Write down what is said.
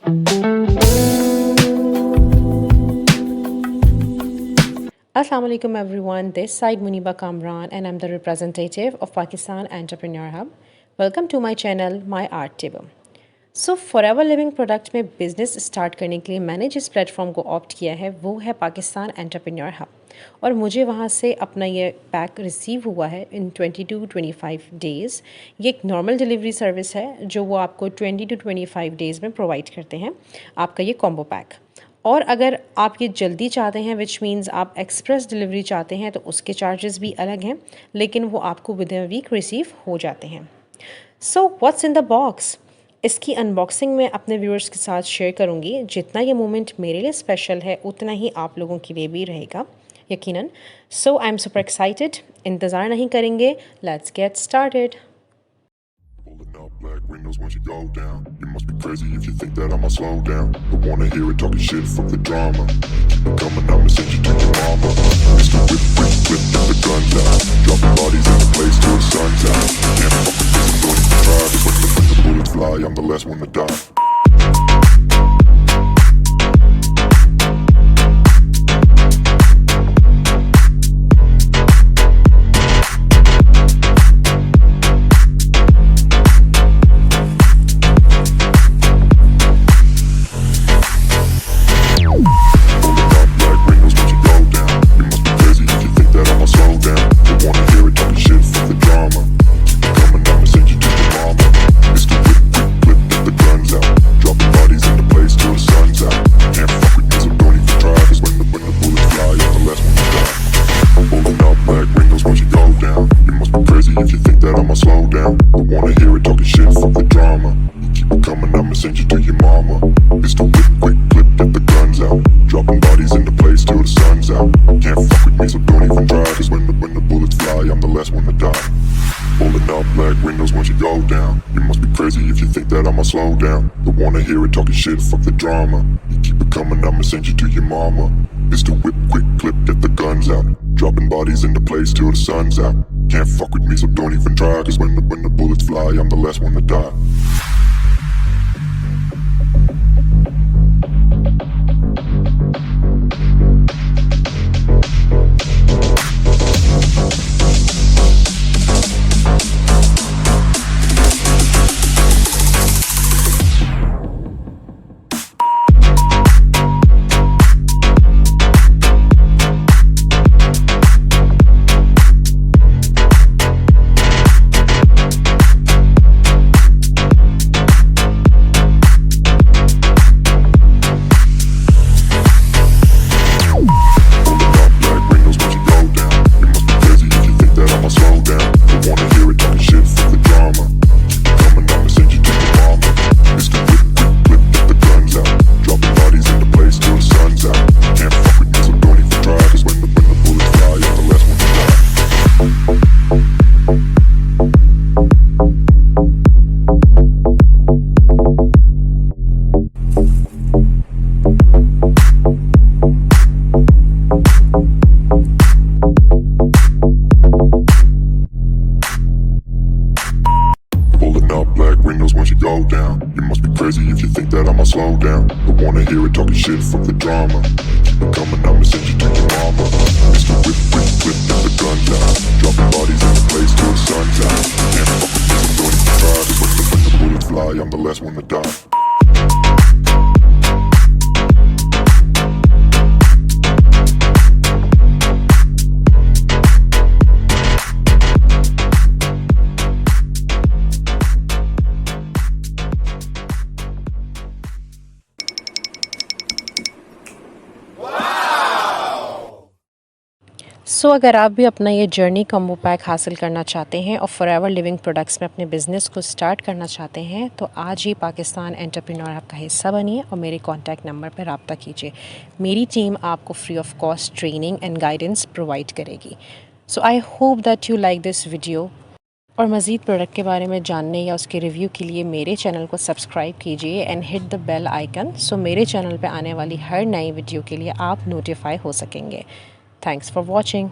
Assalamu alaikum everyone, this side Muniba Kamran and I'm the representative of Pakistan Entrepreneur Hub. Welcome to my channel, My Art Table. So forever living product में business start करने के लिए मैंने जिस platform को opt किया है वो है पाकिस्तान एंटरप्रेन्योर हब, और मुझे वहाँ से अपना ये पैक रिसीव हुआ है इन 20 to 25 डेज़। ये एक नॉर्मल डिलीवरी सर्विस है जो वो आपको 20 to 25 डेज़ में प्रोवाइड करते हैं, आपका ये कॉम्बो पैक। और अगर आप ये जल्दी चाहते हैं विच मीन्स आप एक्सप्रेस डिलीवरी चाहते हैं तो उसके चार्जेस भी अलग हैं, लेकिन वो आपको विद इन वीक रिसीव हो जाते हैं। So what's in the box, इसकी अनबॉक्सिंग मैं अपने व्यूअर्स के साथ शेयर करूंगी। जितना ये मोमेंट मेरे लिए स्पेशल है उतना ही आप लोगों के लिए भी रहेगा यकीनन। सो आई एम सुपर एक्साइटेड, इंतज़ार नहीं करेंगे, let's get started. Pulling up black windows once you go down. You must be crazy if you think that I'ma slow down. But wanna hear it talking shit, fuck the drama. Keep it coming, I'ma send you to your mama. Mr. Whip, whip, whip, get the guns out. Dropping bodies in the place till the sun's out. Can't fuck with this, I'm going to try. But when the bullets fly, I'm the last one to die. If you think that I'ma slow down, but wanna hear it talking shit, fuck the drama. Keep it coming, I'ma send you to your mama. It's the whip, quick clip, get the guns out. Dropping bodies in the place till the sun's out. Can't fuck with me, so don't even try. Cause when the bullets fly, I'm the last one to die. Pulling up black windows once you go down. You must be crazy if you think that I'ma slow down. But wanna hear it talking shit, fuck the drama. You keep it coming, I'ma send you to your mama. It's the whip, quick clip, get the guns out. Dropping bodies in the place till the sun's out. Can't fuck with me, so don't even try. Cause when the bullets fly, I'm the last one to die. Go down. You must be crazy if you think that I'ma slow down. But wanna hear it talking shit, fuck the drama. Keep it coming, I'ma send you to your mama. Mr. Whip, whip, whip, get the guns out. Dropping bodies in the place till the sun's out. Can't fuck with me, so don't even try. Cause when the bullets fly, I'm the last one to die. सो अगर आप भी अपना ये journey combo pack हासिल करना चाहते हैं और फॉरएवर लिविंग प्रोडक्ट्स में अपने बिज़नेस को स्टार्ट करना चाहते हैं तो आज ही पाकिस्तान एंटरप्रेन्योर हब का हिस्सा बनिए और मेरे कॉन्टैक्ट नंबर पर रब्ता कीजिए। मेरी टीम आपको free of cost training and guidance provide करेगी। So I hope that you like this video, और मज़ीद प्रोडक्ट के बारे में जानने या उसके रिव्यू के लिए मेरे चैनल को सब्सक्राइब कीजिए and hit the bell icon, so मेरे चैनल पे आने वाली हर नई वीडियो के लिए आप नोटिफाई हो सकेंगे। Thanks for watching.